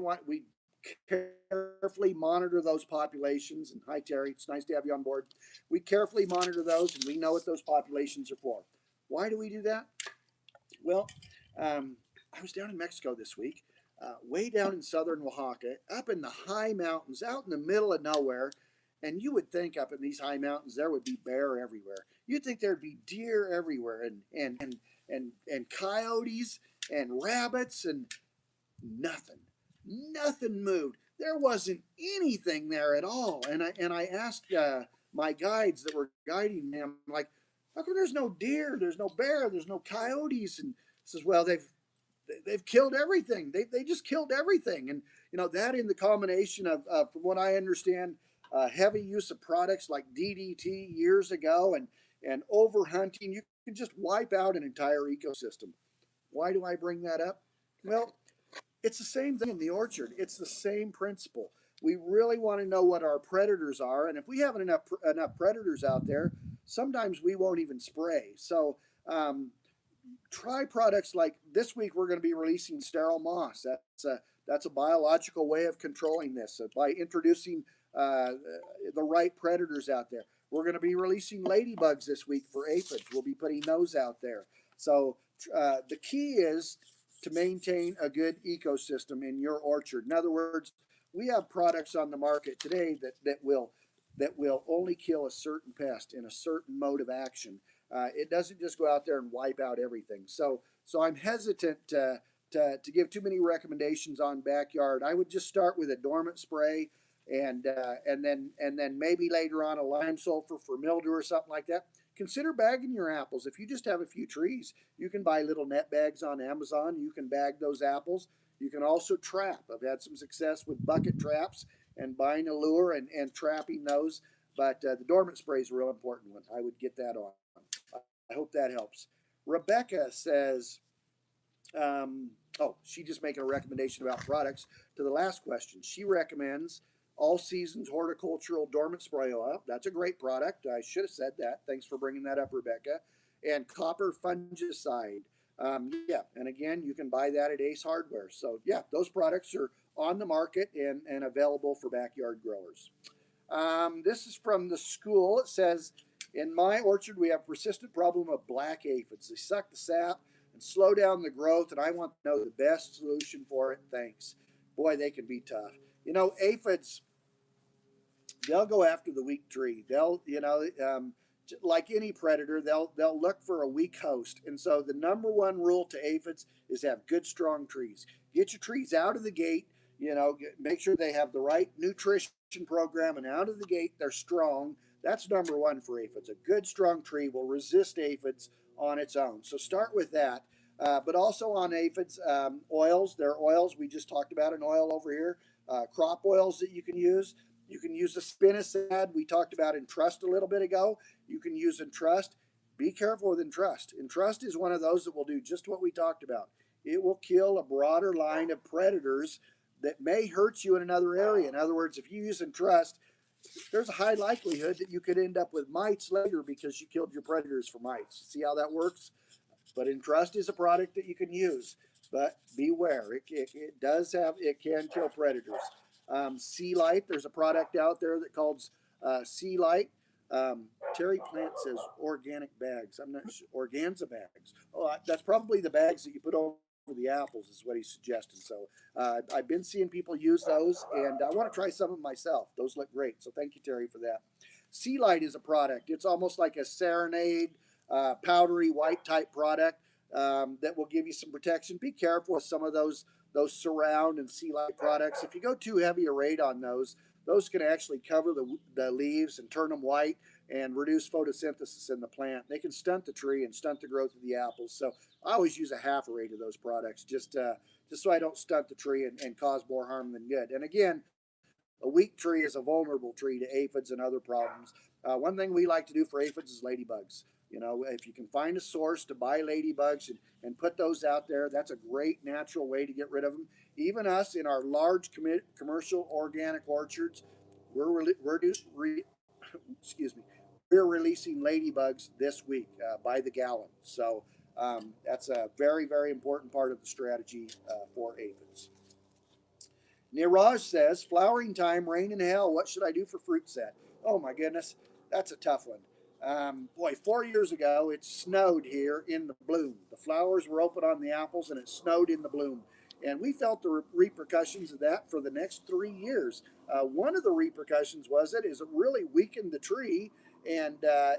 carefully monitor those populations. And hi, Terry, it's nice to have you on board. We carefully monitor those, and we know what those populations are for. Why do we do that? Well, I was down in Mexico this week, way down in southern Oaxaca, up in the high mountains, out in the middle of nowhere. And you would think up in these high mountains there would be bear everywhere. You'd think there'd be deer everywhere, and coyotes and rabbits, and nothing moved. There wasn't anything there at all. And I asked my guides that were guiding me, I'm like, how come there's no deer, there's no bear, there's no coyotes? And says, well, they've killed everything. They just killed everything. And that, in the combination of from what I understand, heavy use of products like DDT years ago, and overhunting, you can just wipe out an entire ecosystem. Why do I bring that up? Well, it's the same thing in the orchard. It's the same principle. We really want to know what our predators are, and if we have enough predators out there, sometimes we won't even spray. So try products like this week. We're going to be releasing sterile moss. That's a biological way of controlling this by introducing the right predators out there. We're going to be releasing ladybugs this week for aphids. We'll be putting those out there. So the key is to maintain a good ecosystem in your orchard. In other words, we have products on the market today that will only kill a certain pest in a certain mode of action. It doesn't just go out there and wipe out everything. So I'm hesitant to give too many recommendations on backyard. I would just start with a dormant spray, and then maybe later on a lime sulfur for mildew or something like that. Consider bagging your apples. If you just have a few trees, you can buy little net bags on Amazon. You can bag those apples. You can also trap. I've had some success with bucket traps and buying a lure and trapping those. But the dormant spray is a real important one. I would get that on. I hope that helps. Rebecca says, she's just making a recommendation about products to the last question. She recommends All Seasons Horticultural Dormant Spray Oil. That's a great product. I should have said that. Thanks for bringing that up, Rebecca. And copper fungicide. Yeah, and again, you can buy that at Ace Hardware. So yeah, those products are on the market and available for backyard growers. This is from the school. It says, in my orchard, we have persistent problem of black aphids. They suck the sap and slow down the growth, and I want to know the best solution for it. Thanks. Boy, they can be tough. You know, aphids, they'll go after the weak tree. They'll, like any predator, they'll look for a weak host. And so the number one rule to aphids is have good, strong trees. Get your trees out of the gate. Make sure they have the right nutrition program, and out of the gate they're strong. That's number one for aphids. A good, strong tree will resist aphids on its own. So start with that. But also on aphids, oils. There are oils. We just talked about an oil over here. Crop oils that you can use. You can use a spinosad we talked about Entrust a little bit ago. You can use Entrust. Be careful with Entrust. Entrust is one of those that will do just what we talked about. It will kill a broader line of predators that may hurt you in another area. In other words, if you use Entrust, there's a high likelihood that you could end up with mites later because you killed your predators for mites. See how that works? But Entrust is a product that you can use, but beware. It can kill predators. Sea Light, there's a product out there that called Sea Light. Terry Plant says organic bags. I'm not sure. Organza bags. Oh, that's probably the bags that you put over the apples is what he's suggesting. So I've been seeing people use those, and I want to try some of them myself. Those look great. So thank you, Terry, for that. Sea Light is a product. It's almost like a Serenade, powdery white type product that will give you some protection. Be careful with some of those Surround and Sea Light products. If you go too heavy a rate on those can actually cover the leaves and turn them white and reduce photosynthesis in the plant. They can stunt the tree and stunt the growth of the apples. So I always use a half a rate of those products just so I don't stunt the tree and cause more harm than good. And again, a weak tree is a vulnerable tree to aphids and other problems. One thing we like to do for aphids is ladybugs. If you can find a source to buy ladybugs and put those out there, that's a great natural way to get rid of them. Even us in our large commercial organic orchards, excuse me, we're releasing ladybugs this week by the gallon. So that's a very, very important part of the strategy for aphids. Niraj says, flowering time, rain in hell. What should I do for fruit set? Oh my goodness, that's a tough one. Boy, 4 years ago, it snowed here in the bloom. The flowers were open on the apples and it snowed in the bloom. And we felt the repercussions of that for the next 3 years. One of the repercussions was it really weakened the tree, and a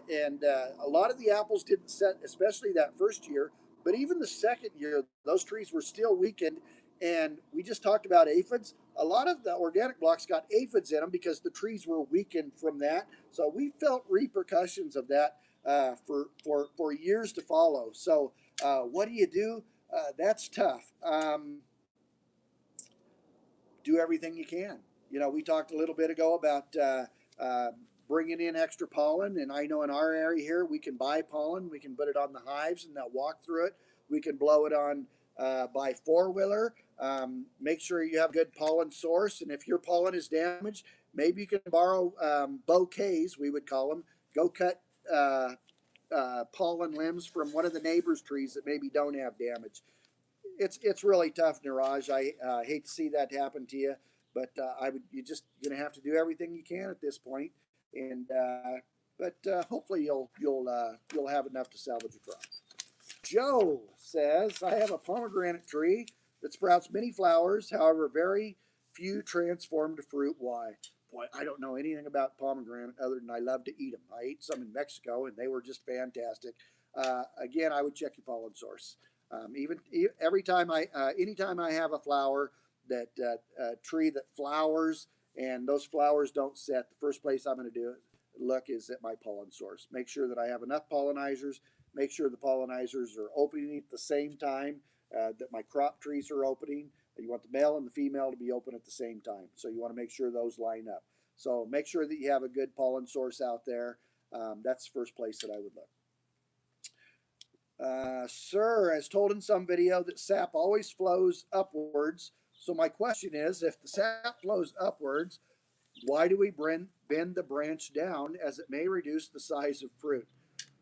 lot of the apples didn't set, especially that first year. But even the second year, those trees were still weakened. And we just talked about aphids. A lot of the organic blocks got aphids in them because the trees were weakened from that. So we felt repercussions of that for years to follow. So what do you do? That's tough. Do everything you can. We talked a little bit ago about bringing in extra pollen, and I know in our area here we can buy pollen. We can put it on the hives, and they'll walk through it. We can blow it on by four-wheeler. Make sure you have a good pollen source, and if your pollen is damaged, maybe you can borrow bouquets, we would call them. Go cut pollen limbs from one of the neighbor's trees that maybe don't have damage. It's really tough, Niraj. I hate to see that happen to you, but you're just gonna have to do everything you can at this point, and but hopefully you'll have enough to salvage a crop. Joe says, I have a pomegranate tree that sprouts many flowers, however, very few transform to fruit. Why? Boy, I don't know anything about pomegranate other than I love to eat them. I ate some in Mexico and they were just fantastic. Again, I would check your pollen source. Anytime I have a flower tree that flowers and those flowers don't set, the first place I'm going to look is at my pollen source. Make sure that I have enough pollinizers. Make sure the pollinizers are opening at the same time that my crop trees are opening. You want the male and the female to be open at the same time. So you want to make sure those line up. So make sure that you have a good pollen source out there. That's the first place that I would look. Sir has told in some video that sap always flows upwards. So my question is, if the sap flows upwards, why do we bend the branch down, as it may reduce the size of fruit?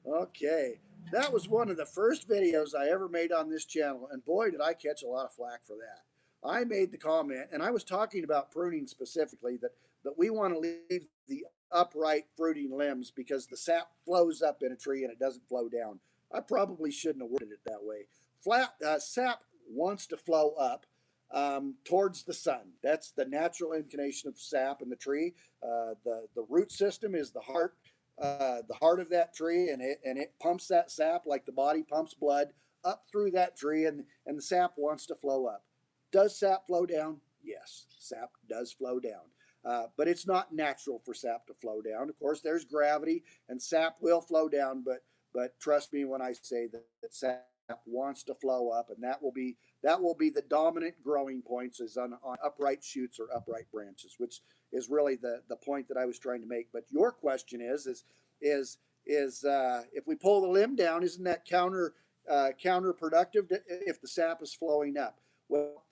Okay. That was one of the first videos I ever made on this channel, and boy, did I catch a lot of flack for that. I made the comment, and I was talking about pruning specifically, that we want to leave the upright fruiting limbs because the sap flows up in a tree and it doesn't flow down. I probably shouldn't have worded it that way. Sap wants to flow up towards the sun. That's the natural inclination of sap in the tree. The root system is the heart of that tree, and it pumps that sap like the body pumps blood up through that tree, and the sap wants to flow up. Does sap flow down? Yes, sap does flow down. But it's not natural for sap to flow down. Of course, there's gravity, and sap will flow down, but trust me when I say that sap wants to flow up, and that will be the dominant growing points is on upright shoots or upright branches, which is really the point that I was trying to make. But your question is if we pull the limb down, isn't that counterproductive if the sap is flowing up? Well,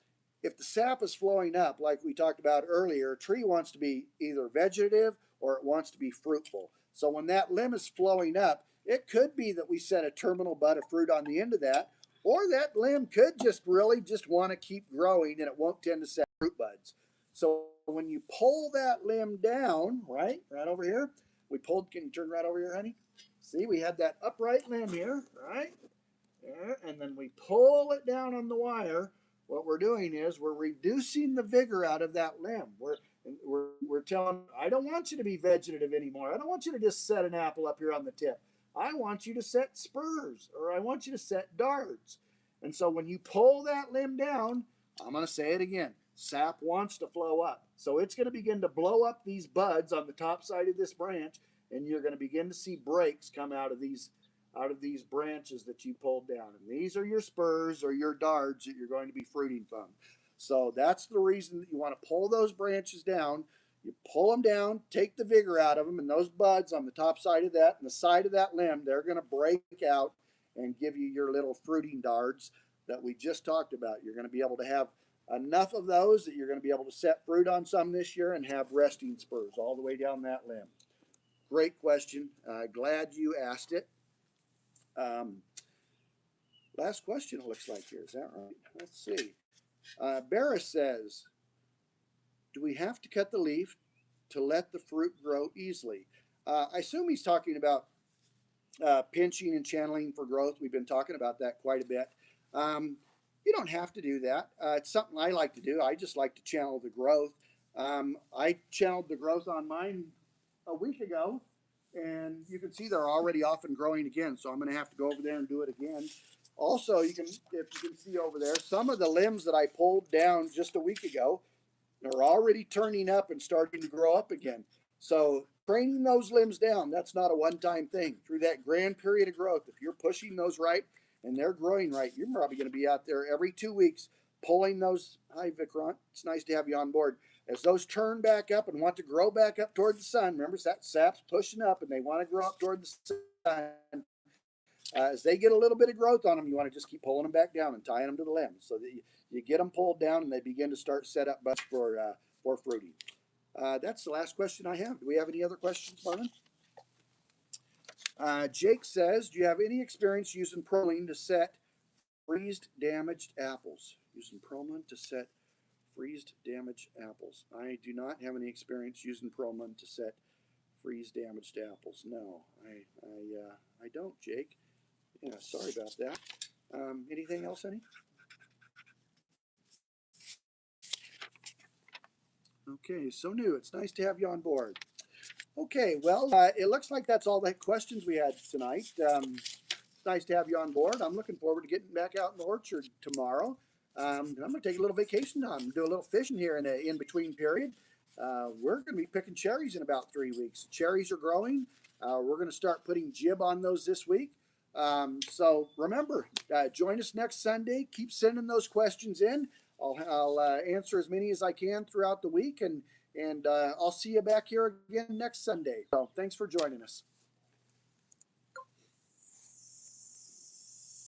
if the sap is flowing up, like we talked about earlier, a tree wants to be either vegetative or it wants to be fruitful. So when that limb is flowing up, it could be that we set a terminal bud of fruit on the end of that, or that limb could just really just want to keep growing and it won't tend to set fruit buds. So when you pull that limb down, right over here, can you turn right over here, honey? See, we had that upright limb here, right? There, and then we pull it down on the wire. What we're doing is we're reducing the vigor out of that limb. We're telling, I don't want you to be vegetative anymore. I don't want you to just set an apple up here on the tip. I want you to set spurs, or I want you to set darts. And so when you pull that limb down, I'm going to say it again, sap wants to flow up. So it's going to begin to blow up these buds on the top side of this branch, and you're going to begin to see breaks come out of these branches that you pulled down. And these are your spurs or your darts that you're going to be fruiting from. So that's the reason that you want to pull those branches down. You pull them down, take the vigor out of them, and those buds on the top side of that and the side of that limb, they're going to break out and give you your little fruiting darts that we just talked about. You're going to be able to have enough of those that you're going to be able to set fruit on some this year and have resting spurs all the way down that limb. Great question. Glad you asked it. Last question it looks like here. Is that right? Let's see. Barris says, do we have to cut the leaf to let the fruit grow easily? I assume he's talking about pinching and channeling for growth. We've been talking about that quite a bit. You don't have to do that. It's something I like to do. I just like to channel the growth. I channeled the growth on mine a week ago, and you can see they're already off and growing again. So I'm going to have to go over there and do it again. Also, if you can see over there, some of the limbs that I pulled down just a week ago are already turning up and starting to grow up again. So training those limbs down, that's not a one-time thing. Through that grand period of growth, if you're pushing those right and they're growing right, you're probably going to be out there every 2 weeks pulling those. Hi, Vikrant. It's nice to have you on board. As those turn back up and want to grow back up toward the sun, remember that sap's pushing up and they want to grow up toward the sun. As they get a little bit of growth on them, you want to just keep pulling them back down and tying them to the limbs so that you get them pulled down and they begin to start set up buds for fruiting. That's the last question I have. Do we have any other questions, Marvin? Jake says, do you have any experience using Proline to set freezed damaged apples? Using Proline to set freezed damaged apples. I do not have any experience using Proline to set freeze damaged apples. No, I don't, Jake. Yeah, sorry about that. Anything else, honey? Okay, so new. It's nice to have you on board. Okay, well, it looks like that's all the questions we had tonight. It's nice to have you on board. I'm looking forward to getting back out in the orchard tomorrow. I'm going to take a little vacation time, do a little fishing here in an in-between period. We're going to be picking cherries in about 3 weeks. Cherries are growing. We're going to start putting jib on those this week. So remember, join us next Sunday. Keep sending those questions in. I'll answer as many as I can throughout the week, and I'll see you back here again next Sunday. So thanks for joining us.